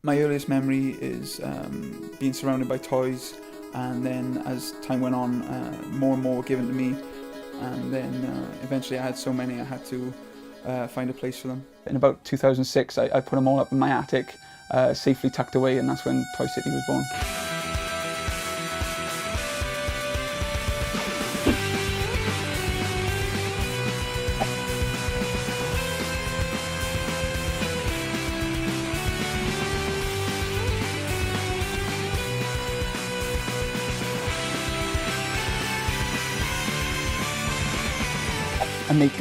My earliest memory is being surrounded by toys, and then as time went on, more and more were given to me, and then eventually I had so many I had to find a place for them. In about 2006 I put them all up in my attic, safely tucked away, and that's when Toy City was born. I make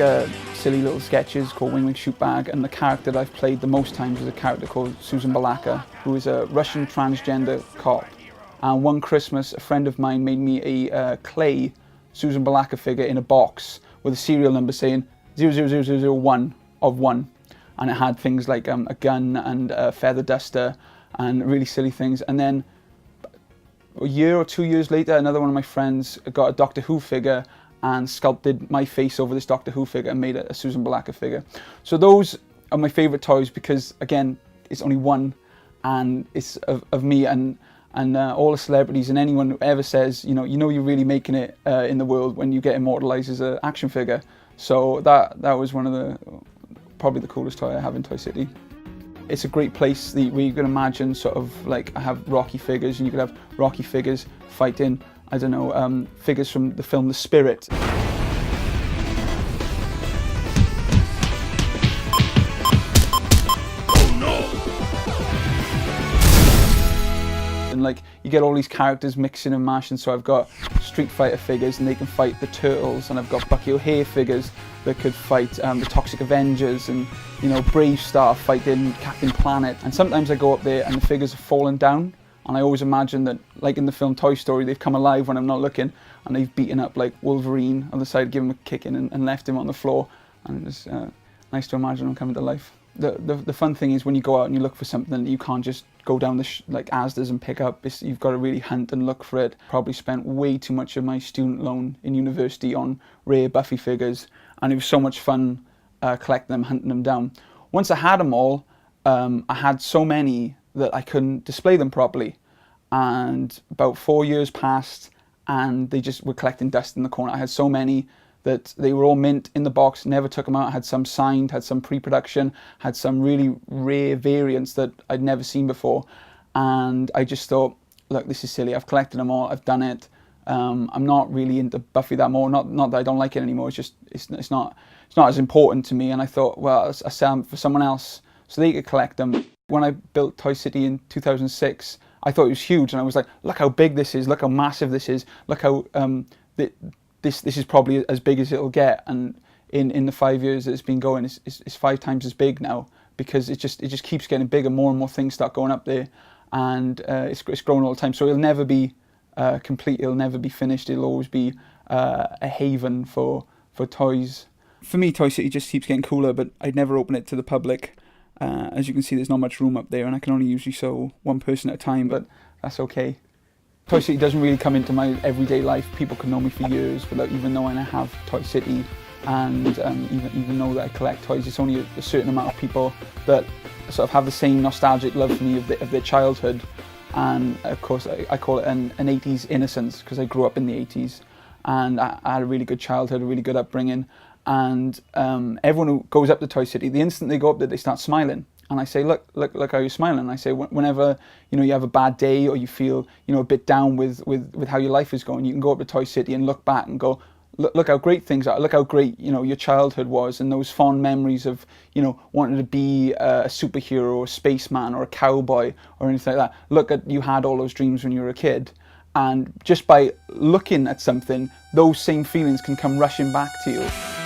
silly little sketches called Wing Wing Shoot Bag, and the character that I've played the most times is a character called Susan Balaka, who is a Russian transgender cop. And one Christmas, a friend of mine made me a clay Susan Balaka figure in a box with a serial number saying 00001 of 1. And it had things like a gun and a feather duster and really silly things. And then a year or 2 years later, another one of my friends got a Doctor Who figure and sculpted my face over this Doctor Who figure and made a Susan Balaka figure. So those are my favourite toys because, again, it's only one, and it's of me and all the celebrities and anyone who ever says, you know you're really making it in the world when you get immortalised as an action figure. So that was one of probably the coolest toy I have in Toy City. It's a great place where you can imagine sort of like I have Rocky figures, and you could have Rocky figures fighting, I don't know, figures from the film The Spirit. Oh no! And like, you get all these characters mixing and mashing, so I've got Street Fighter figures and they can fight the Turtles, and I've got Bucky O'Hare figures that could fight the Toxic Avengers, and Brave Star fighting Captain Planet. And sometimes I go up there and the figures have fallen down, and I always imagine that, like in the film Toy Story, they've come alive when I'm not looking, and they've beaten up like Wolverine on the side, given him a kick in and left him on the floor. And it's nice to imagine them coming to life. The fun thing is when you go out and you look for something, you can't just go down like Asda's and pick up. You've got to really hunt and look for it. Probably spent way too much of my student loan in university on rare Buffy figures, and it was so much fun collecting them, hunting them down. Once I had them all, I had so many that I couldn't display them properly, and about 4 years passed and they just were collecting dust in the corner. I had so many that they were all mint in the box, never took them out. I had some signed, had some pre-production, had some really rare variants that I'd never seen before, and I just thought, look, this is silly. I've collected them all, I've done it. I'm not really into Buffy that more. Not that I don't like it anymore. It's just it's not as important to me. And I thought, well, I sell them for someone else so they could collect them. When I built Toy City in 2006, I thought it was huge, and I was like, look how big this is, look how massive this is, look how this is probably as big as it'll get. And in the 5 years that it's been going, it's 5 times as big now, because it just keeps getting bigger. More and more things start going up there, and it's growing all the time. So it'll never be complete, it'll never be finished. It'll always be a haven for toys. For me, Toy City just keeps getting cooler, but I'd never open it to the public. As you can see, there's not much room up there, and I can only usually show one person at a time, but that's okay. Toy City doesn't really come into my everyday life. People can know me for years without even knowing I have Toy City, and even know that I collect toys. It's only a certain amount of people that sort of have the same nostalgic love for me of their childhood. And of course, I call it an 80s innocence, because I grew up in the 80s, and I had a really good childhood, a really good upbringing. And everyone who goes up to Toy City, the instant they go up there, they start smiling. And I say, look how you're smiling. And I say, whenever you have a bad day, or you feel a bit down with how your life is going, you can go up to Toy City and look back and go, look how great things are. Look how great your childhood was, and those fond memories of wanting to be a superhero or a spaceman or a cowboy or anything like that. Look at, you had all those dreams when you were a kid, and just by looking at something, those same feelings can come rushing back to you.